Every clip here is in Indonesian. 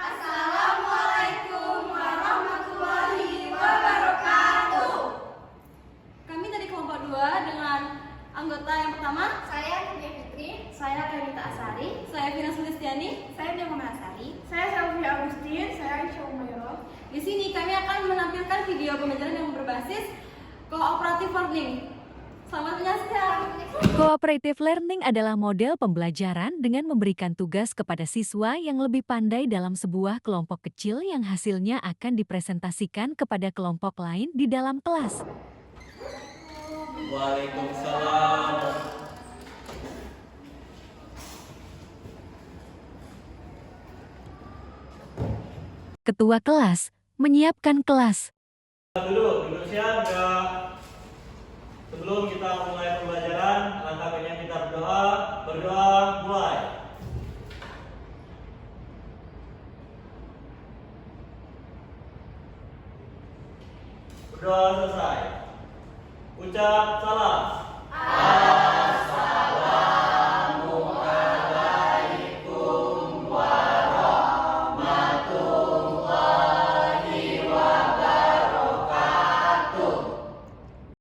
Assalamualaikum warahmatullahi wabarakatuh. Kami dari kelompok 2 dengan anggota yang pertama, Saya Nuria Fitri. Saya Renita Asari. saya Vina Sulistiani. Saya Nia Muhammad Asari. Saya Selvi Agustin. Saya Aisyah Umairah. Di sini kami akan menampilkan video pembelajaran yang berbasis cooperative learning. Selamat menyaksikan. Cooperative learning adalah model pembelajaran dengan memberikan tugas kepada siswa yang lebih pandai dalam sebuah kelompok kecil yang hasilnya akan dipresentasikan kepada kelompok lain di dalam kelas. Waalaikumsalam. Ketua kelas menyiapkan kelas. Duduk siaga. Sebelum kita mulai pembelajaran, alangkah baiknya kita berdoa. Berdoa mulai. Berdoa selesai. Ucap salam.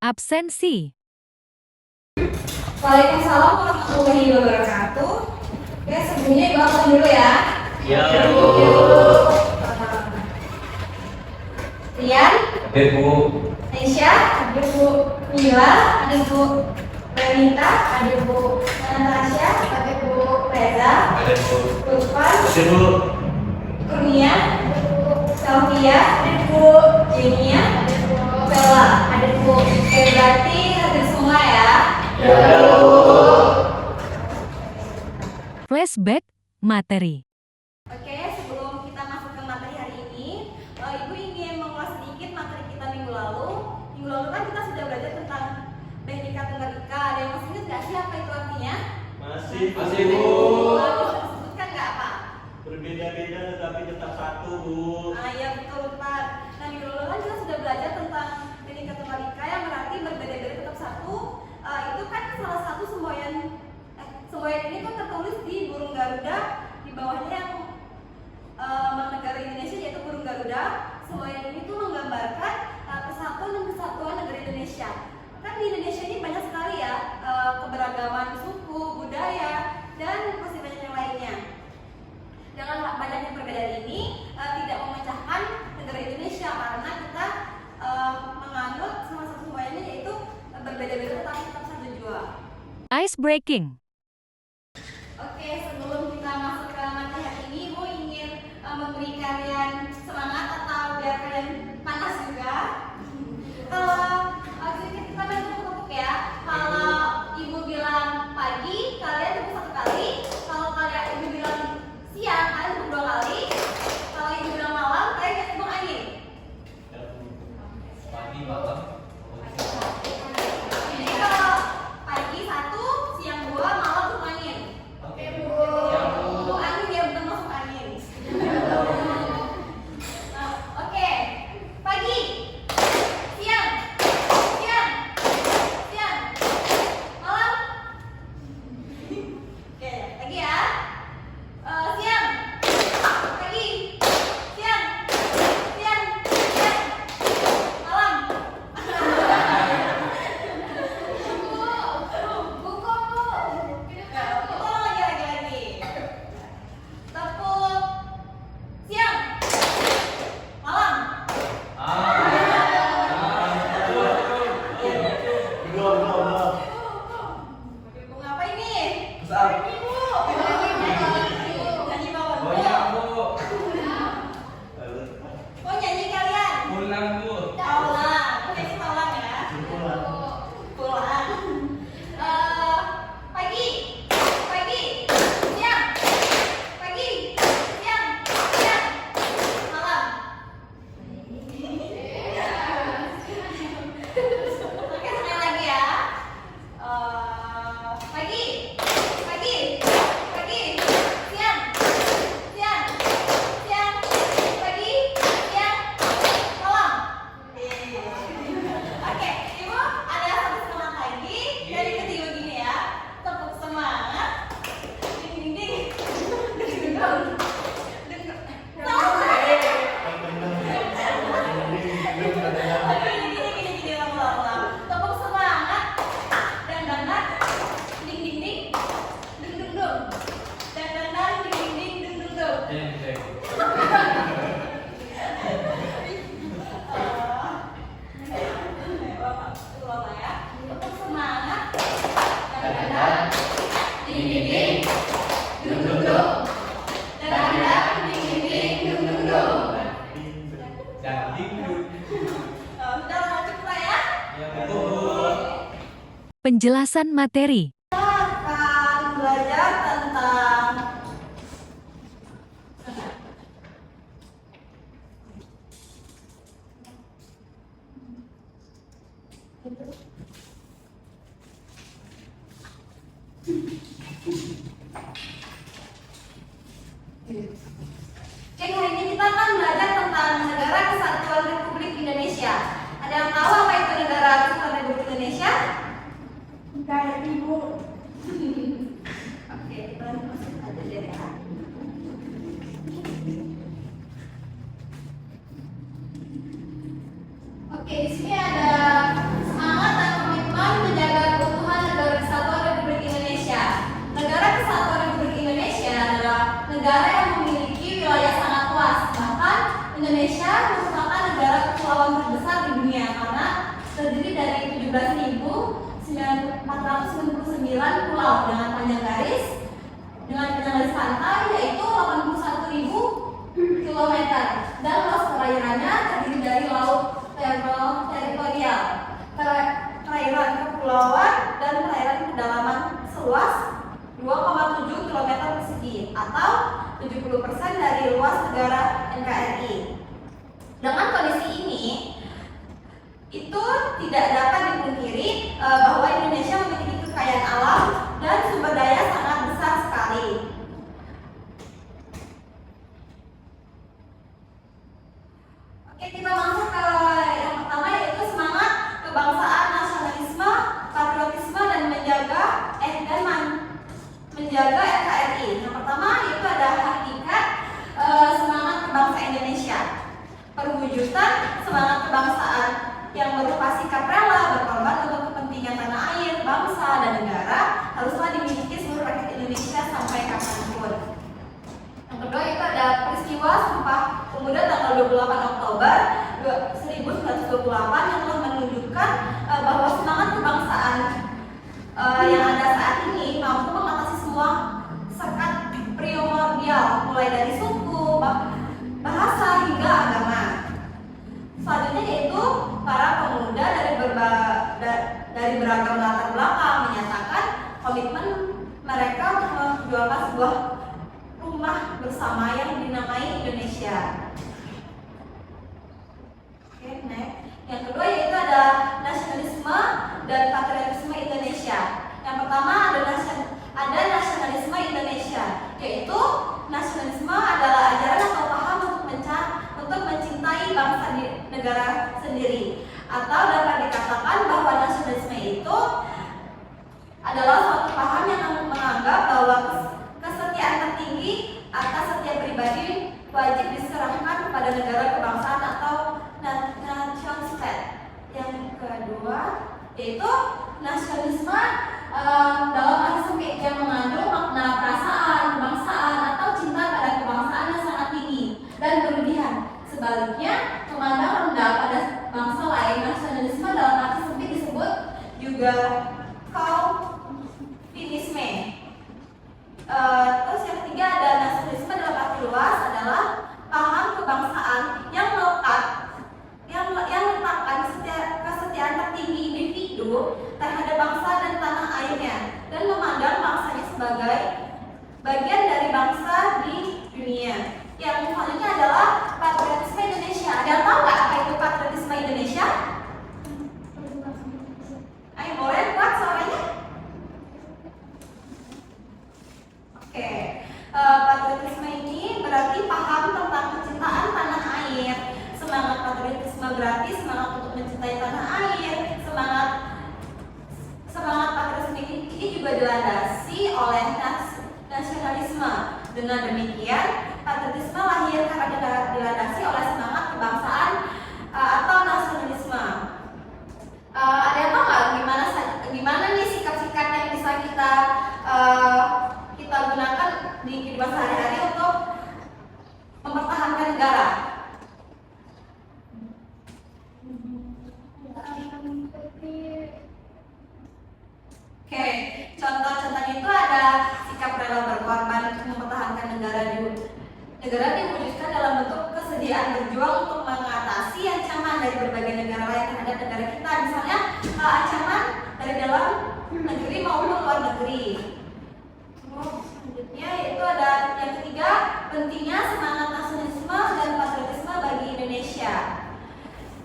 Absensi. Waalaikumsalam warahmatullahi wabarakatuh. Oke, sebelumnya ibu angkat dulu ya. Ya, Rian, Hadir Bu. Aisyah, ada Bu Mila, ada Bu Renita, ada Bu Natasha, ada Bu Reza, Hadir Bu. Lutfan, Hadir Bu. Kurnia, Sofia, ada Bu Jenia, ada Bu Bella, ada Bu. Oke, berarti hadir semua ya. Flashback materi. Oke, sebelum kita masuk ke materi hari ini, Ibu ingin mengulas sedikit materi kita minggu lalu. Minggu lalu kan kita sudah belajar tentang Bhinneka Tunggal Ika. Ada yang masih ingat nggak sih apa itu artinya? Masih Bu. Bisa disebutkan nggak apa? Berbeda-beda tetapi tetap satu Bu. Iya betul Pak. Nah minggu lalu kan kita sudah belajar tentang Bhinneka Tunggal Ika yang berarti berbeda-beda tetap satu. Itu kan salah satu semboyan ini kan tertulis di burung Garuda, di bawahnya yang negara Indonesia yaitu burung Garuda. Semboyan ini tuh menggambarkan persatuan dan kesatuan negara Indonesia. Kan di Indonesia ini banyak sekali ya keberagaman suku, budaya, dan masih banyak yang lainnya. Dengan banyaknya perbedaan ini tidak memecahkan negara Indonesia karena kita menganut salah satu semboyannya yaitu berbeda-beda tetapi tetap satu jua. Ice breaking. Oke, sebelum kita masuk ke materi hari ini, Ibu ingin memberi kalian semangat atau biar kalian panas juga. Sedikit kita main tepuk-tepuk ya. Kalau Ibu bilang pagi, kalian tepuk 1 kali. Kalau kalian Ibu bilang siang, kalian tepuk 2 kali. Kalau Ibu bilang malam, kalian tepuk angin. Pagi malam. Jadi kalau pagi 1, siang 2, malam tepuk angin. Oke Bu, angin ya bukan masuk angin. Oke, pagi, siang, Penjelasan materi. Kita akan belajar tentang Oke, hari ini kita akan belajar tentang Negara Kesatuan Republik Indonesia. Ada yang tahu apa itu Negara Kesatuan Republik Indonesia? Negara Timur. Oke, kita masuk aja deh ya. Oke, di sini ada semangat dan komitmen menjaga keutuhan Negara Kesatuan Republik Indonesia. Negara Kesatuan Republik Indonesia adalah negara yang memiliki wilayah sangat luas. Bahkan Indonesia merupakan negara kepulauan terbesar di dunia karena terdiri dari 17.499 pulau dengan panjang garis pantai yaitu 81.000 km dan luas perairannya terdiri dari laut teritorial, perairan kepulauan dan perairan kedalaman seluas 2,7 km persegi atau 70% dari luas negara NKRI. Dengan kondisi ini, itu tidak dapat dipungkiri bahwa Indonesia memiliki kekayaan alam dan sumber daya sangat besar sekali. Oke, kita masuk ke yang pertama yaitu semangat kebangsaan, nasionalisme, patriotisme dan menjaga NKRI. Yang pertama yaitu ada hakikat semangat kebangsaan Indonesia. Perwujudan semangat kebangsaan yang berupa sikap rela berkorban untuk kepentingan tanah air, bangsa, dan negara haruslah dimiliki seluruh rakyat Indonesia sampai kapanpun. Yang kedua itu ada peristiwa Sumpah Pemuda tanggal 28 Oktober 1928 yang telah menunjukkan bahwa semangat kebangsaan yang ada saat ini mampu mengatasi semua sekat primordial mulai dari suku, bahasa hingga agama. Selanjutnya yaitu para pemuda dari beragam latar belakang menyatakan komitmen mereka untuk memperjuangkan sebuah rumah bersama yang dinamai Indonesia. Oke, next. Yang kedua yaitu ada nasionalisme dan patriotisme Indonesia. Yang pertama ada nasionalisme Indonesia, yaitu nasionalisme adalah ajaran atau paham untuk mencintai bangsa negara sendiri, atau dapat dikatakan bahwa nasionalisme itu adalah suatu paham yang menganggap bahwa kesetiaan tertinggi atas setiap pribadi wajib diserahkan kepada negara kebangsaan atau nation state. Yang kedua yaitu nasionalisme dalam arti sempit yang mengandung makna perasaan, kebangsaan atau cinta pada kebangsaan yang sangat tinggi dan berlebihan. Sebaliknya, memandang rendah pada bangsa lain. Nasionalisme dalam arti sempit disebut juga Calvinisme. Terus yang ketiga ada nasionalisme dalam arti luas adalah paham kebangsaan yang meletakkan kesetiaan tertinggi individu terhadap bangsa dan tanah airnya dan memandang bangsanya sebagai bagian dari bangsa di dunia. Yang selanjutnya adalah patriotisme Indonesia. Ada yang tahu nggak apa itu patriotisme Indonesia? Ayo boleh kuat suaranya? Oke, patriotisme ini berarti paham tentang kecintaan tanah air. Semangat patriotisme berarti semangat untuk mencintai tanah air. Semangat patriotisme ini juga dilandasi oleh nasionalisme. Dengan demikian, patriotisme lahir karena dilandasi oleh semangat kebangsaan atau nasionalisme. Ada yang tahu nggak gimana nih sikap-sikap yang bisa kita gunakan di kehidupan sehari-hari untuk mempertahankan negara? Oke, contoh-contohnya itu ada sikap rela berkorban untuk mempertahankan negara diwujudkan dalam bentuk kesediaan berjuang untuk mengatasi ancaman dari berbagai negara lain terhadap negara kita. Misalnya ancaman dari dalam negeri maupun luar negeri. Selanjutnya yaitu ada yang ketiga, pentingnya semangat nasionalisme dan patriotisme bagi Indonesia.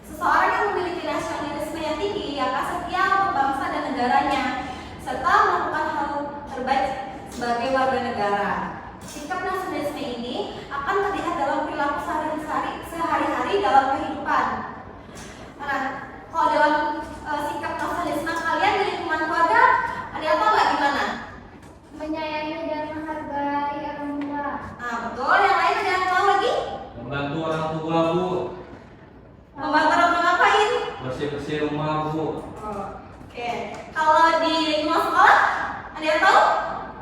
Seseorang yang memiliki nasionalisme yang tinggi akan setia untuk bangsa dan negaranya, serta melakukan hal terbaik sebagai warga negara. Sikap nasionalisme ini akan terlihat dalam perilaku sehari-hari dalam kehidupan. Nah, kalau dalam sikap nasionalisme kalian di lingkungan keluarga, ada yang tahu nggak gimana? Menyayangi dan menghargai orang tua. Nah, betul. Yang lain ada yang tahu lagi? Membantu orang tua, Bu. Membantu orang tua ngapain? Bersih-bersih rumah, Bu. Oke. Kalau di lingkungan sekolah, ada yang tahu?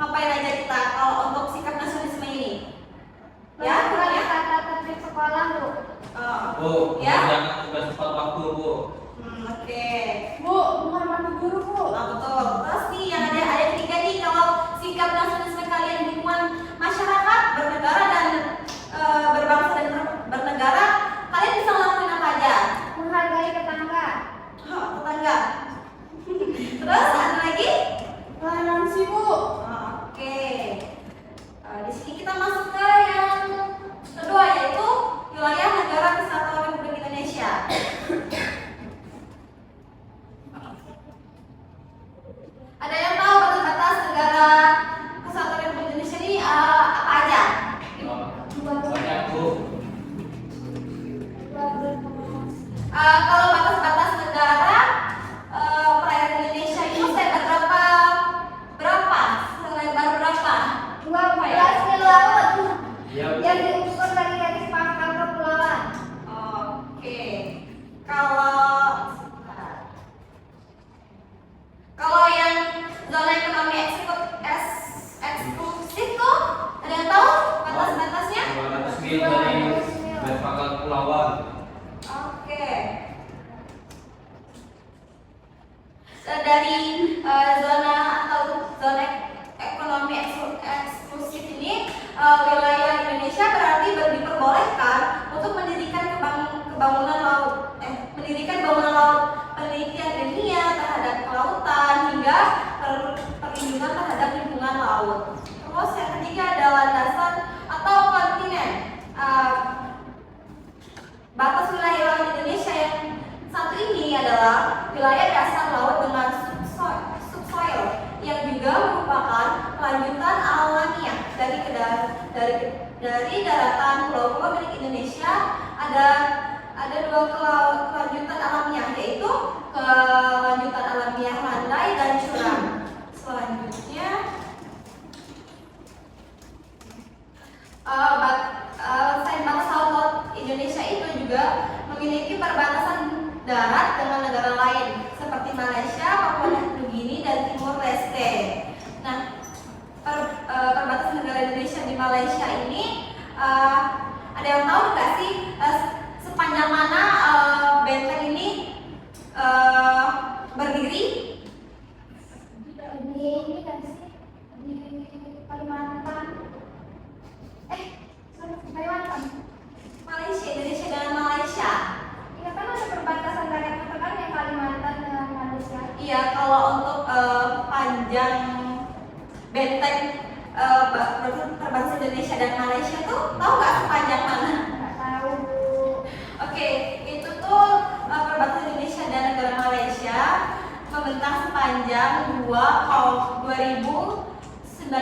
Ngapain aja kita kalau untuk sikap nasionalisme ini? Ya, Melakukan ya. tata tertib sekolah, Bu. Bu, Ya. jangan tugas tepat waktu, Bu. Oke. Bu, menghormati guru, Bu. Nah, betul. Terus nih yang ada ketiga nih, kalau sikap nasionalisme kalian di lingkungan masyarakat, bernegara dan berbangsa dan bernegara, kalian bisa ngelakuin apa aja? Menghargai tetangga. Tetangga. Terus ada lagi? Toleransi, Bu. Oke. Di sini kita masuk ke yang kedua, yaitu wilayah negara kesatuan Republik Indonesia. Ada yang tahu batas-batas negara kesatuan Republik Indonesia ini apa aja? Banyak, Bu. Kalau batas-batas negara perairan Indonesia itu selebar berapa? Selebar berapa? 12 mil laut Iya, Bu. yang diukur dari garis pangkal kepulauan. Oke. Kalau yang zona ekonomi eksklusif tuh ada yang tahu batas-batasnya? 200 mil dari garis pangkal kepulauan. Oke. Dari zona atau zona ekonomi eksklusif ini, wilayah Indonesia berarti diperbolehkan untuk mendirikan bangunan laut, penelitian ilmiah terhadap kelautan hingga perlindungan terhadap lingkungan laut. Terus yang ketiga ada landasan atau kontinen. Batas wilayah laut Indonesia yang satu ini adalah wilayah dasar laut dengan subsoil yang juga merupakan kelanjutan alamiah dari daratan pulau-pulau milik Indonesia. Ada dua kelanjutan alamiah, yaitu kelanjutan alamiah landai dan curam. Selanjutnya selain batas laut Indonesia itu juga memiliki perbatasan darat dengan negara lain seperti Malaysia, Papua Nugini, dan Timor Leste. Nah, perbatasan negara Indonesia di Malaysia ini ada yang tahu nggak sih sepanjang mana benteng ini berdiri? Di ini kan sih di Kalimantan. Kalimantan. Malaysia, Indonesia dengan Malaysia. Iya kan ada perbatasan darat itu kan yang Kalimantan dengan Malaysia. Iya, kalau untuk panjang benteng perbatasan Indonesia dan Malaysia tuh tahu nggak sepanjang mana? Nggak tahu, Bu. Oke, itu tuh perbatasan Indonesia dan negara Malaysia membentang sepanjang 2.019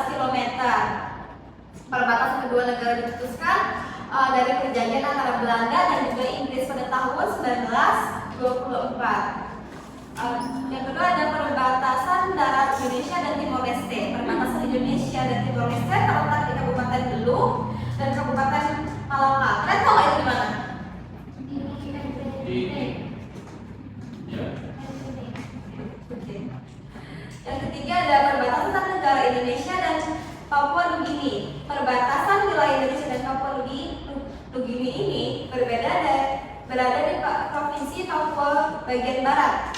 km. Perbatasan kedua negara diputuskan dari perjanjian antara Belanda dan juga Inggris pada tahun 1924. Yang kedua ada perbatasan darat Indonesia dan Timor Leste. Perbatasan Indonesia dan Timor Leste terletak di Kabupaten Belu dan Kabupaten Malaka. Kalian tahu nggak itu di mana? Di ya. Oke. Yang ketiga ada perbatasan negara Indonesia dan Papua Nugini. Perbatasan wilayah Indonesia dan Papua Nugini ini berada di provinsi Papua bagian barat.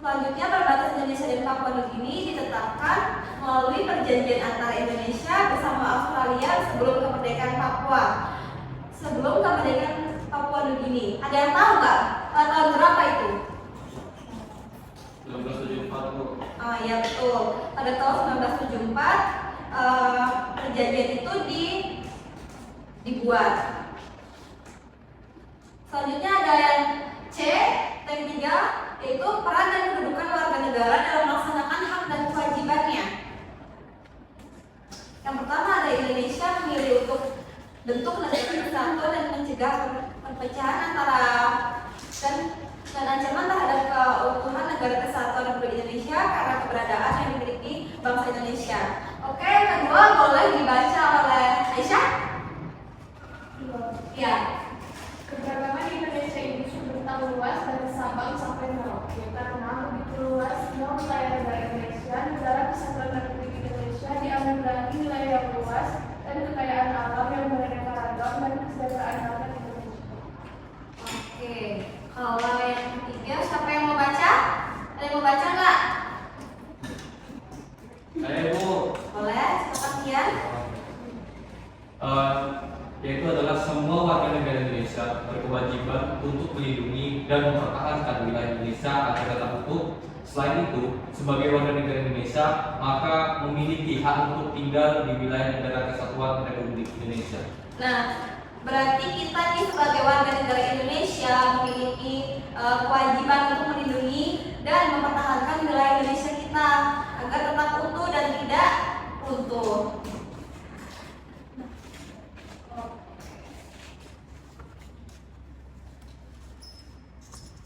Selanjutnya perbatasan Indonesia dan Papua Nugini ditetapkan melalui perjanjian antara Indonesia bersama Australia sebelum kemerdekaan Papua. Sebelum kemerdekaan Papua Nugini. Ada yang tahu nggak tahun berapa itu? 1974, Bu. Ya betul. Pada tahun 1974 perjanjian itu dibuat. Selanjutnya ada yang C, yang ketiga, yaitu peran dan kedudukan warga negara dalam melaksanakan hak dan kewajibannya. Yang pertama ada Indonesia memilih untuk bentuk negara kesatuan dan mencegah perpecahan antara dan ancaman terhadap keutuhan negara kesatuan Republik Indonesia karena keberadaan yang dimiliki bangsa Indonesia. Oke, yang kedua boleh dibaca oleh Aisyah? Ya. Keberagaman Indonesia ini begitu luas dari Sabang sampai Merauke karena begitu luasnya wilayah negara Indonesia, negara kesatuan Republik Indonesia dianugerahi wilayah yang luas dan kekayaan alam yang beraneka ragam dan kesejahteraan rakyat Indonesia. Oke, kalau yang ketiga siapa yang mau baca? Ada yang mau baca nggak? Saya Bu. Boleh, silakan Tian. Yaitu adalah semua warga negara Indonesia berkewajiban untuk melindungi dan mempertahankan wilayah Indonesia agar tetap utuh. Selain itu, sebagai warga negara Indonesia, maka memiliki hak untuk tinggal di wilayah negara kesatuan Republik Indonesia. Nah, berarti kita nih sebagai warga negara Indonesia memiliki kewajiban untuk melindungi dan mempertahankan wilayah Indonesia kita agar tetap utuh dan tidak runtuh.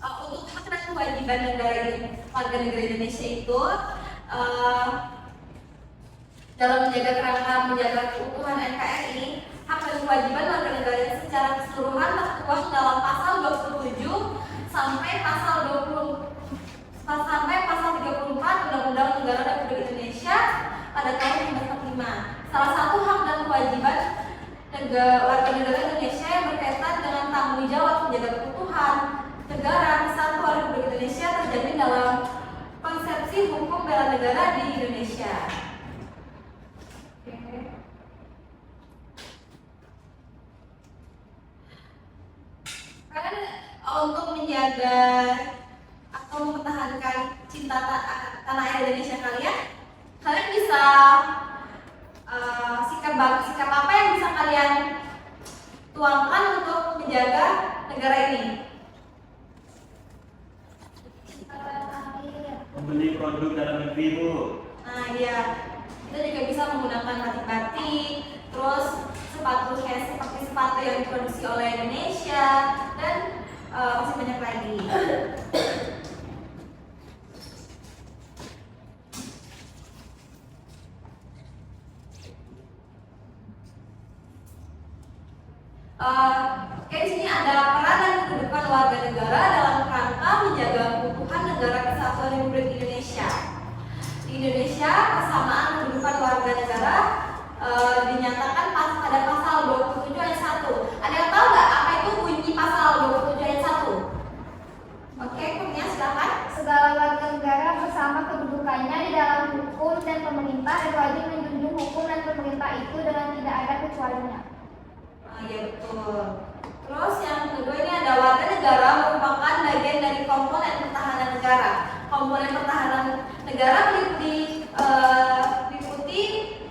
Untuk hak dan kewajiban warga negara Indonesia itu dalam menjaga kerangka menjaga keutuhan NKRI, hak dan kewajiban warga negara secara keseluruhan tertuang dalam pasal 27 sampai pasal 34 Undang-Undang Negara Republik Indonesia pada tahun 1945. Salah satu hak dan kewajiban warga negara Indonesia yang berkaitan dengan tanggung jawab menjaga keutuhan negara kesatuan Republik Indonesia terjamin dalam konsepsi hukum bela negara di Indonesia. Kalian untuk menjaga atau mempertahankan cinta tanah air Indonesia kalian bisa sikap apa yang bisa kalian tuangkan untuk menjaga negara ini? Membeli produk dalam negeri, Bu. Nah iya, kita juga bisa menggunakan batik-batik, terus seperti sepatu yang diproduksi oleh Indonesia, dan masih banyak lagi. Oke, di sini ada peran dan kedudukan warga negara dalam rangka menjaga keutuhan negara kesatuan Republik Indonesia. Di Indonesia, persamaan kedudukan warga negara dinyatakan pada pasal 27 ayat 1. Ada yang tahu nggak apa itu bunyi pasal 27 ayat 1? Oke, Kurnia silakan. Segala warga negara bersama kedudukannya di dalam hukum dan pemerintah dan wajib menjunjung hukum dan pemerintah itu dengan tidak ada kecualinya. Iya betul. Terus yang kedua ini ada warga negara merupakan bagian dari komponen pertahanan negara. Komponen pertahanan negara diikuti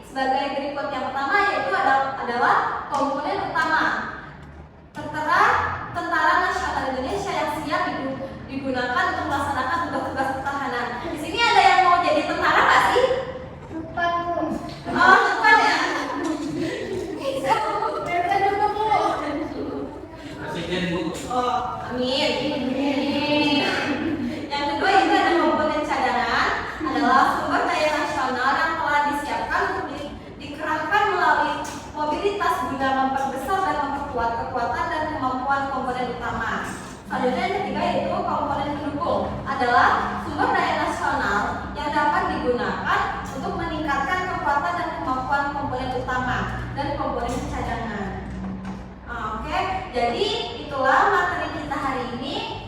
sebagai berikut. Yang pertama yaitu adalah komponen utama. Tentara Nasional Indonesia yang siap digunakan untuk melaksanakan tugas-tugas pertahanan. Di sini ada yang mau jadi tentara nggak sih? Lupa, Bu. Oh, lupa ya. Presiden, Bu. Oh, amin. Yang kedua itu ada komponen cadangan, adalah sumber daya nasional yang telah disiapkan untuk dikerahkan melalui mobilitas guna memperbesar dan memperkuat kekuatan dan kemampuan komponen utama. Selanjutnya yang ketiga yaitu komponen pendukung, adalah sumber daya nasional yang dapat digunakan untuk meningkatkan kekuatan dan kemampuan komponen utama dan komponen cadangan. Oke, jadi itulah materi kita hari ini.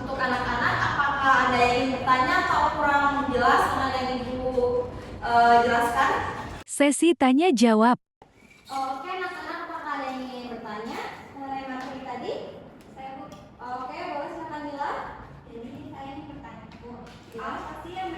Untuk anak-anak, apakah ada yang ingin bertanya atau kurang jelas dengan yang Ibu jelaskan? Sesi tanya jawab. Oke, anak-anak, apakah ada yang ingin bertanya mengenai materi tadi? Oke, boleh silakan Mila. Jadi saya ingin bertanya, Bu. Apa sih yang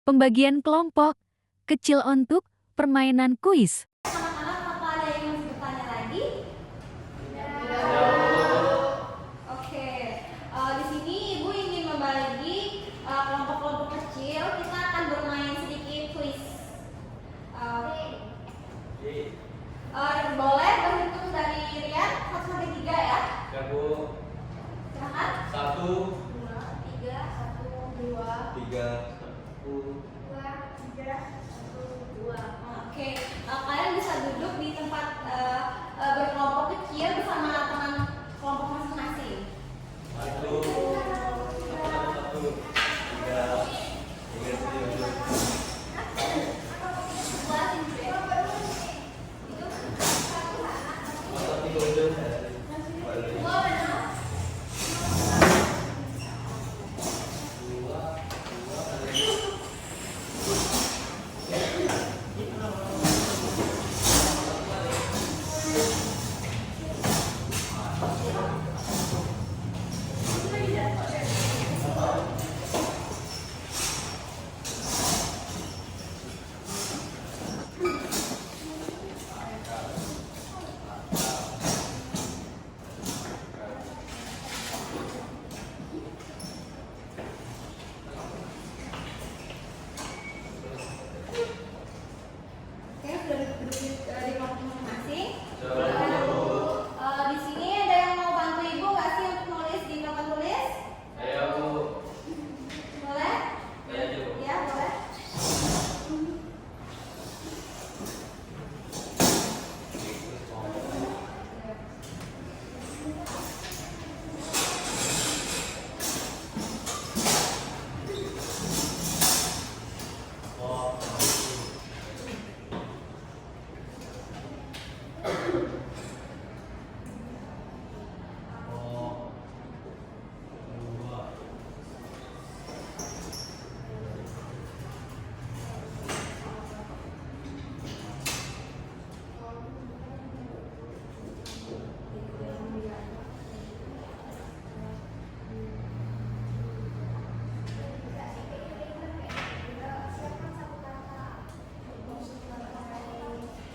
Pembagian kelompok kecil untuk permainan kuis. Anak-anak, apa ada yang masih bertanya lagi? Oke, di sini Ibu ingin membagi kelompok-kelompok kecil. Kita akan bermain sedikit kuis. Boleh berhitung dari Rian 1 sampai 3 ya. Ya Bu. Silakan. 1, 3, 1, 2, 3, 2, 3, 1, 2. Oke, kalian bisa duduk di tempat berkelompok kecil bersama teman kelompok masing-masing. 1, 1, 3, 3, Oke, sudah duduk di kelompok masing-masing. 1. Di sini ada yang mau bantu Ibu nggak sih untuk nulis di papan tulis? Ayo Bu. Boleh? Ayo Bu. Ya, boleh.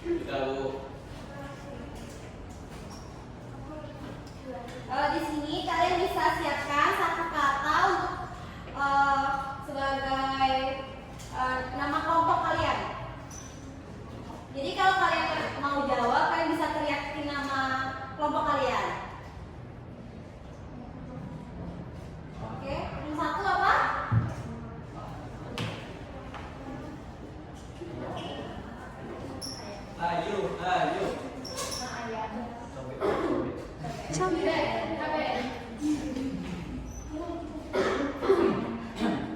Sudah Bu. Di sini kalian bisa siapkan satu kata untuk sebagai nama kelompok kalian. Jadi kalau kalian mau jawab, kalian bisa teriakin nama kelompok kalian. Oke, yang satu apa? Ayo.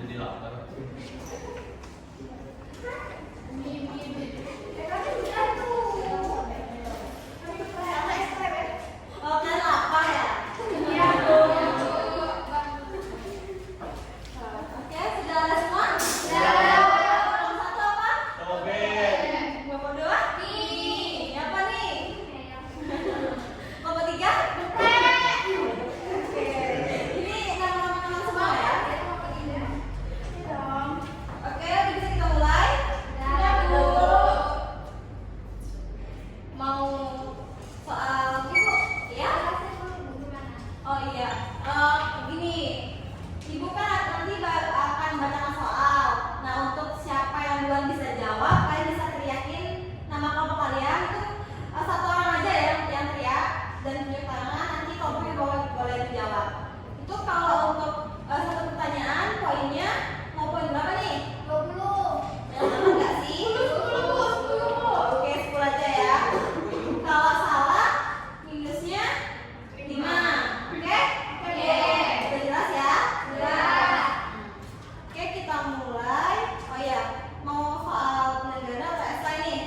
Jadi lapar. Oh, kalian lapar ya? Oke, sudah ada semua? Yang satu apa? Tobek. Kelompok dua? Ini apa nih? Kelompok tiga? Oke. Ini nama-nama teman semua ya? Oke, bisa kita mulai? Mau soal ibu? Ya? Oh iya. Begini. Ibu kan nanti akan bacakan soal. Nah, untuk siapa yang duluan bisa jawab, kalian bisa teriakin nama kelompok kalian. Itu satu orang aja ya yang teriak dan tunjuk tangan. Nanti kelompoknya boleh dijawab. Itu kalau untuk satu pertanyaan, poinnya mau poin berapa nih? 20. Enggak sih? 10. Oke, 10 aja ya. Kalau salah, minusnya 5. Oke? Udah jelas ya? Oke, kita mulai. Oh ya, mau soal negara atau esai nih?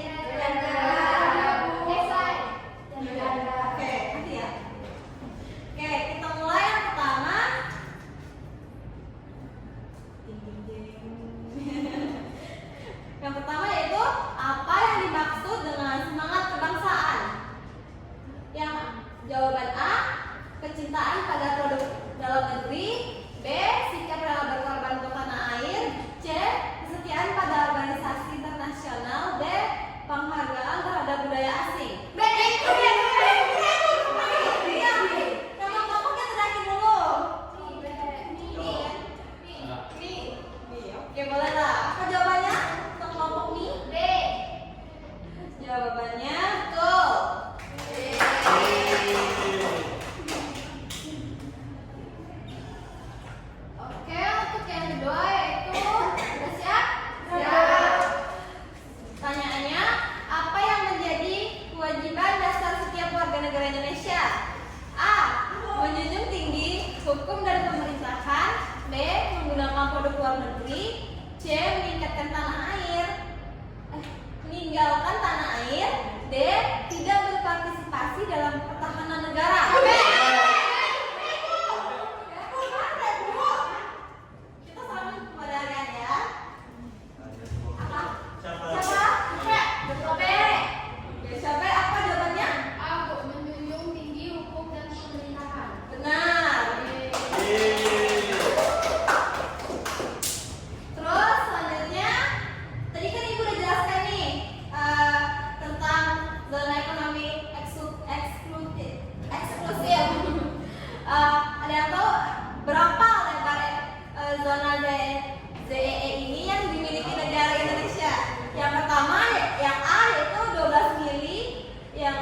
Oke, nanti ya. Oke, kita mulai yang pertama. Ding, ding, ding. Yang pertama yaitu apa yang dimaksud dengan semangat kebangsaan? Yang jawaban A, kecintaan pada produk dalam negeri. B, sikap rela berkorban untuk tanah air. C, kesetiaan negara Indonesia? A. Menjunjung tinggi hukum dan pemerintahan. B. Menggunakan produk luar negeri. C. Meninggalkan tanah air. D. Tidak berpartisipasi dalam pertahanan negara. Kita selalu kepada Rian ya. Apa? Siapa? Betul B. Siapa? Apa jawabannya? A. Menjunjung tinggi hukum dan pemerintahan. Benar. Yeay. Terus selanjutnya, tadi kan ibu udah jelaskan nih tentang zona ekonomi eksklusif. Ada yang tahu berapa lebar zona ZEE ini yang dimiliki negara Indonesia? Yang pertama, yang A yaitu 12 mili, yang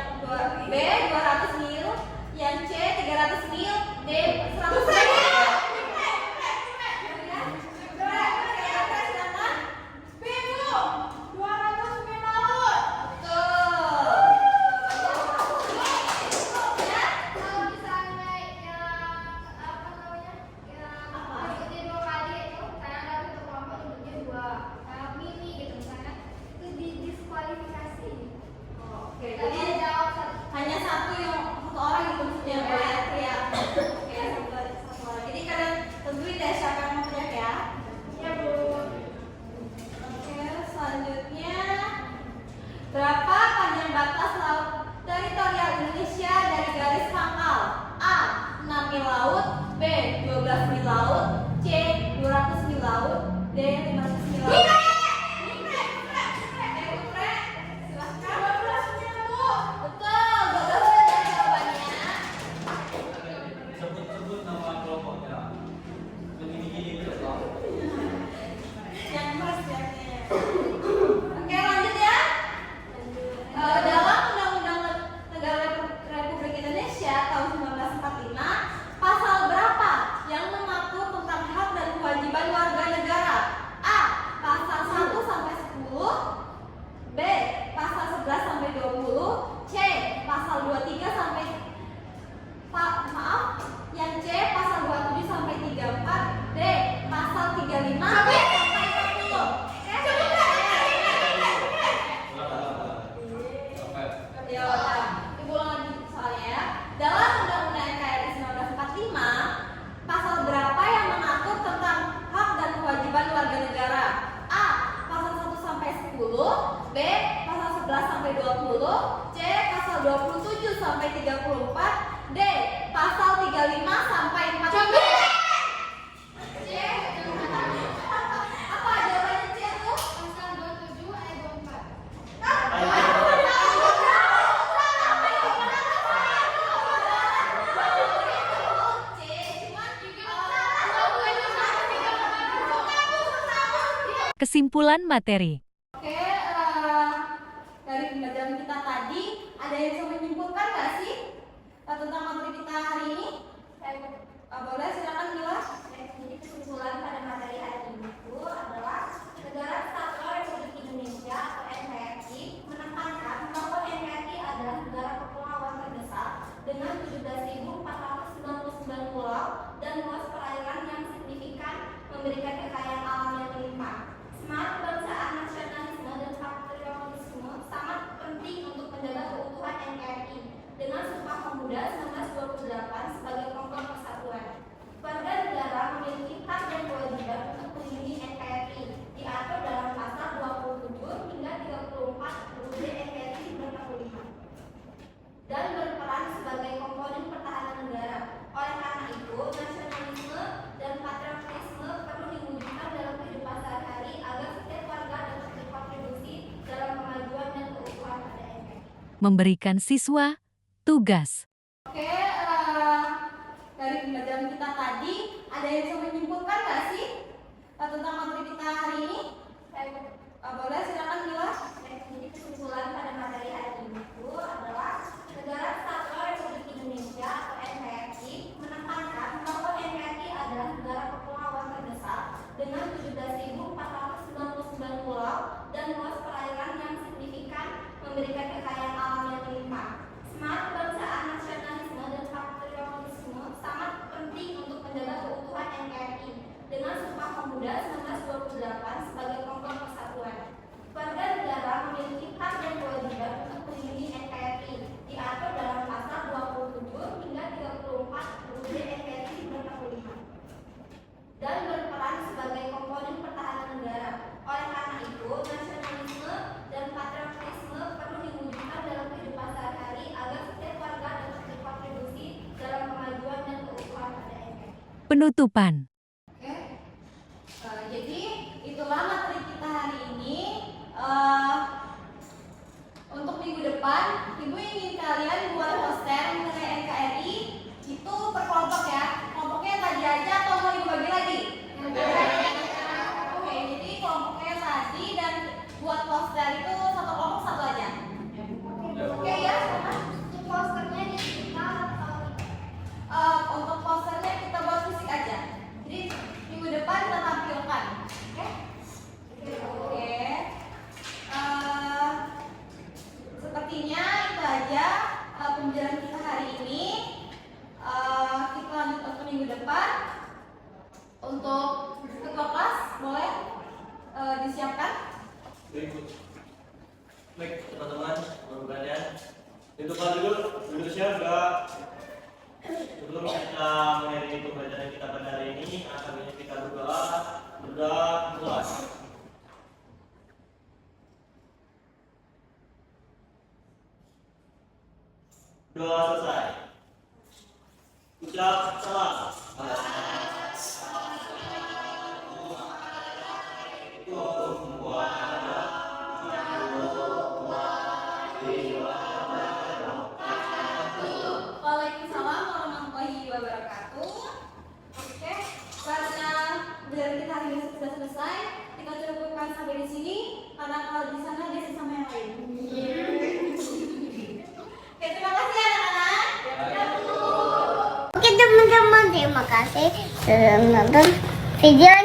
B 200 mil, yang C 300 mil, D 100 mil. Kalau misalnya yang apa namanya, yang ikutnya 2 kali itu karena ada satu kelompok ikutnya 2 mili gitu misalnya, itu didiskualifikasi. Oke, Jadi jadi jawab satu. hanya satu orang gitu maksudnya boleh teriak. Oke, satu orang. Jadi kalian tentuin deh siapa yang mau teriak ya. Ya Bu. Oke, selanjutnya berapa panjang batas laut teritorial Indonesia dari garis pangkal? A. 6 mil laut. B. 12 mil laut. C. 200 mil laut. D. 500 mil laut. Silahkan. 12 mil Bu. Betul, 12 mil dari jawabannya. Sebut-sebut nama kelompoknya. Begini-gini terus lah. Yang mas jawabnya. Oke, lanjut ya. Dalam Undang-Undang Negara Republik Indonesia tahun 1945, pasal berapa yang mengatur tentang hak dan kewajiban warga negara? A. Pasal 1 sampai 10. B. Pasal 11 sampai 20. C. Pasal 23 sampai yang C pasal 27 sampai 34. D. Pasal 35 sampai 40. Ya, Ibu ulang lagi soalnya ya. Dalam Undang-Undang NKRI 1945, pasal berapa yang mengatur tentang hak dan kewajiban warga negara? A. Pasal 1 sampai 10. B. Pasal 11 sampai 20. C. Pasal 27 sampai 34. D. Pasal 35 sampai 40. Apa jawabannya C tuh? Pasal 27 ayat 24. Kesimpulan materi. Oke, dari pembelajaran kita tadi, ada yang bisa menyimpulkan nggak sih tentang materi kita hari ini? Boleh, silakan Mila. Jadi kesimpulan pada materi hari ini itu adalah Negara Kesatuan Republik Indonesia atau NKRI menekankan bahwa NKRI adalah negara kepulauan terbesar dengan 17.499 pulau dan luas perairan yang signifikan, memberikan kekayaan alam yang melimpah. Semangat kebangsaan, nasionalisme, dan patriotisme sangat penting untuk menjaga keutuhan NKRI dengan Sumpah Pemuda 1928 sebagai pokok persatuan. Warga negara memiliki hak dan kewajiban untuk melindungi NKRI, diatur dalam pasal 27 hingga 34 UUD NKRI 1945 dan berperan sebagai komponen pertahanan negara. Oleh karena itu, nasionalisme dan patriotisme perlu diwujudkan dalam kehidupan sehari-hari agar setiap warga dapat berkontribusi dalam kemajuan dan keutuhan pada NKRI. Memberikan siswa tugas. Oke, dari pembelajaran kita tadi, ada yang bisa menyimpulkan nggak sih tentang materi kita hari ini? Boleh, silakan Mila. Jadi kesimpulan pada materi hari ini itu adalah Negara Kesatuan Republik Indonesia atau NKRI menekankan bahwa NKRI adalah negara kepulauan terbesar dengan 17.499 pulau dan luas perairan yang signifikan, memberikan kekayaan alam yang melimpah. Semangat kebangsaan, Penutupan. Oke, jadi itulah materi kita hari ini. Untuk minggu depan, Ibu ingin kalian buat poster mengenai NKRI itu per kelompok ya. Kelompoknya tadi aja atau mau dibagi lagi? Oke, jadi kelompoknya tadi dan buat poster itu satu kelompok satu aja. Oke ya, Posternya digital atau untuk posternya kita buat fisik aja. Jadi minggu depan kita tampilkan. Oke? Oke. Sepertinya itu aja pembelajaran kita hari ini. Kita lanjut ke minggu depan. Untuk ketua kelas boleh disiapkan. Baik teman-teman, teman-teman, untuk kelas duduk siap sudah. Sebelum kita mengakhiri pembelajaran kita pada hari ini, akhirnya kita berdoa mulai. Doa selesai. Ucap salam. Waalaikumsalam warahmatullahi wabarakatuh. Oke, karena pembelajaran kita hari ini sudah selesai, kita cukupkan sampai di sini. Karena kalau di sana dia sama yang lain. Oke, terima kasih ya anak-anak. Oke teman-teman, terima kasih sudah menonton video